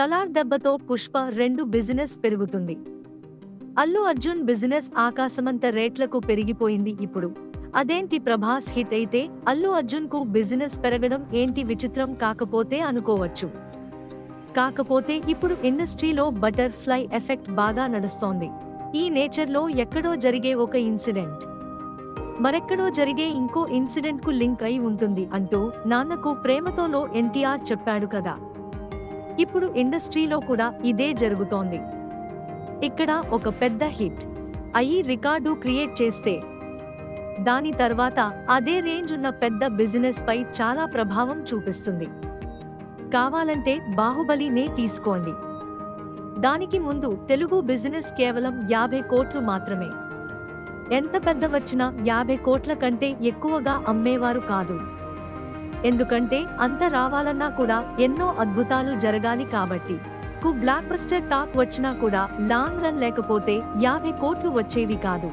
సలార్ దెబ్బతో పుష్ప 2 బిజినెస్ పెరుగుతుంది. అల్లు అర్జున్ బిజినెస్ ఆకాశమంత రేట్లకు పెరిగిపోయింది ఇప్పుడు. అదేంటి ప్రభాస్ హిట్ అయితే అల్లు అర్జున్ కు బిజినెస్ పెరగడం ఏంటి విచిత్రం కాకపోతే అనుకోవచ్చు. కాకపోతే ఇప్పుడు ఇండస్ట్రీలో బటర్ ఫ్లై ఎఫెక్ట్ బాగా నడుస్తోంది. ఈ నేచర్లో ఎక్కడో జరిగే ఒక ఇన్సిడెంట్ మరెక్కడో జరిగే ఇంకో ఇన్సిడెంట్ కు లింక్ అయి ఉంటుంది అంటూ నాన్నకు ప్రేమతోలో ఎన్టీఆర్ చెప్పాడు కదా. ఇప్పుడు ఇండస్ట్రీలో కూడా ఇదే జరుగుతోంది. ఇక్కడ ఒక పెద్ద హిట్ అయి రికార్డు క్రియేట్ చేస్తే దాని తర్వాత అదే రేంజ్ ఉన్న పెద్ద బిజినెస్ పై చాలా ప్రభావం చూపిస్తుంది. కావాలంటే బాహుబలినే తీసుకోండి. దానికి ముందు తెలుగు బిజినెస్ కేవలం 50 కోట్లు మాత్రమే. ఎంత పెద్ద వచ్చినా 50 కోట్ల కంటే ఎక్కువగా అమ్మేవారు కాదు. ఎందుకంటే అంత రావాలన్నా కూడా ఎన్నో అద్భుతాలు జరగాలి కాబట్టి. బ్లాక్ బస్టర్ టాక్ వచ్చినా కూడా లాంగ్ రన్ లేకపోతే 50 కోట్లు వచ్చేవి కాదు.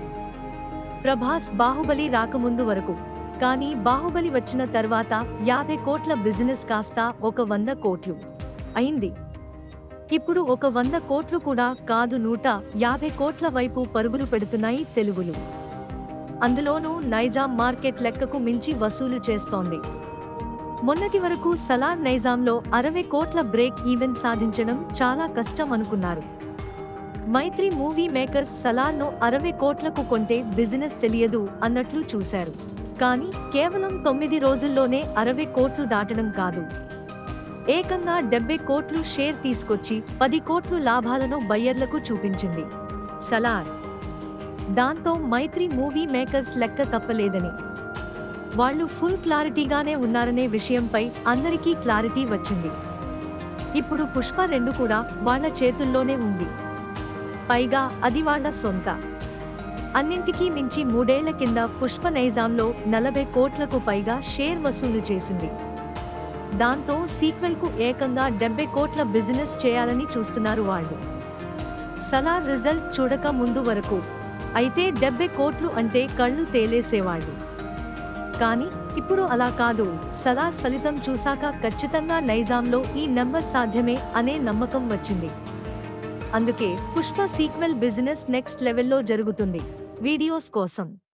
ప్రభాస్ బాహుబలి రాకముందు వరకు. కానీ బాహుబలి వచ్చిన తర్వాత 50 కోట్ల బిజినెస్ కాస్త ఒక 100 కోట్లు అయింది. ఇప్పుడు ఒక 100 కోట్లు కూడా కాదు 150 కోట్ల వైపు పరుగులు పెడుతున్నాయి తెలుగులు. అందులోనూ నైజాం మార్కెట్ లెక్కకు మించి వసూలు చేస్తోంది. మొన్నటి వరకు సలార్ నైజాంలో 60 కోట్ల బ్రేక్ ఈవెన్ సాధించడం చాలా కష్టం అనుకున్నారు. మైత్రి మూవీ మేకర్స్ సలార్ను 60 కోట్లకు కొంటే బిజినెస్ తెలియదు అన్నట్లు చూశారు. కానీ కేవలం 9 రోజుల్లోనే 60 కోట్లు దాటడం కాదు, ఏకంగా 70 కోట్లు షేర్ తీసుకొచ్చి 10 కోట్లు లాభాలను బయ్యర్లకు చూపించింది సలార్. దాంతో మైత్రి మూవీ మేకర్స్ లెక్క తప్పలేదని, వాళ్ళు ఫుల్ క్లారిటీగానే ఉన్నారనే విషయంపై అందరికీ క్లారిటీ వచ్చింది. ఇప్పుడు పుష్ప 2 కూడా వాళ్ళ చేతుల్లోనే ఉంది. పైగా అది వాళ్ళ సొంత. అన్నింటికీ మించి 3 ఏళ్ల కింద పుష్ప నైజాంలో 40 కోట్లకు పైగా షేర్ వసూలు చేసింది. దాంతో సీక్వెల్ కు ఏకంగా 70 కోట్ల బిజినెస్ చేయాలని చూస్తున్నారు వాళ్ళు. సలార్ రిజల్ట్ చూడక ముందు వరకు అయితే 70 కోట్లు అంటే కళ్ళు తేలేసేవాళ్ళు. కానీ ఇప్పుడు అలా కాదు. సలార్ ఫలితం చూశాక ఖచ్చితంగా నైజాంలో ఈ నెంబర్ సాధ్యమే అనే నమ్మకం వచ్చింది. అందుకే పుష్ప సీక్వెల్ బిజినెస్ నెక్స్ట్ లెవెల్లో జరుగుతుంది. వీడియోస్ కోసం